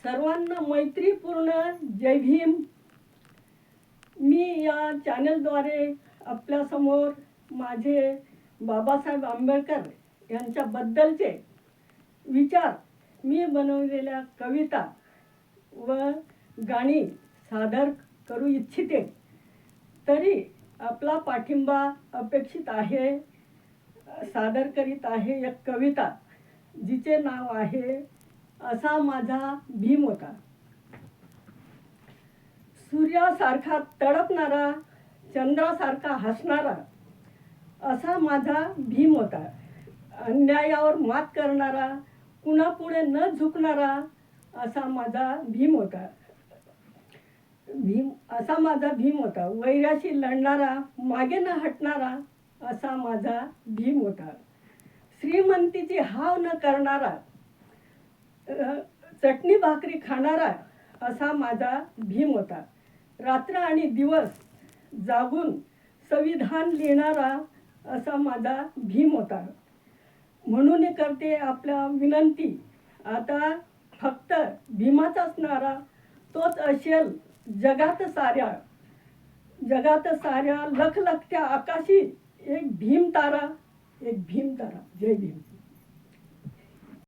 सर्वांना मैत्रीपूर्ण जय भीम. मी या चॅनलद्वारे आपल्यासमोर माझे बाबासाहेब आंबेडकर यांच्याबद्दलचे विचार, मी बनवलेल्या कविता व गाणी सादर करू इच्छिते. तरी आपला पाठिंबा अपेक्षित आहे. सादर करीत आहे एक कविता जिचे नाव आहे असा माझा भीम होता. सूर्यासारखा तडपणारा, चंद्रासारखा हसणारा असा माझा भीम होता. अन्यायावर मात करणारा, कुणापुढे न झुकणारा असा माझा भीम होता. असा माझा भीम होता. वैराशी लढणारा, मागे न हटणारा असा माझा भीम होता. श्रीमंतीची हाव न करणारा, चटणी भाकरी खाणारा असा माझा भीम होता. रात्र आणि दिवस जागून संविधान लिहिणारा असा माझा भीम होता. म्हणून करते आपल्या विनंती, आता फक्त भीमाचाच नारा तोच असेल जगात साऱ्या लखलखत्या आकाशी एक भीम तारा, एक भीम तारा. जय भीम.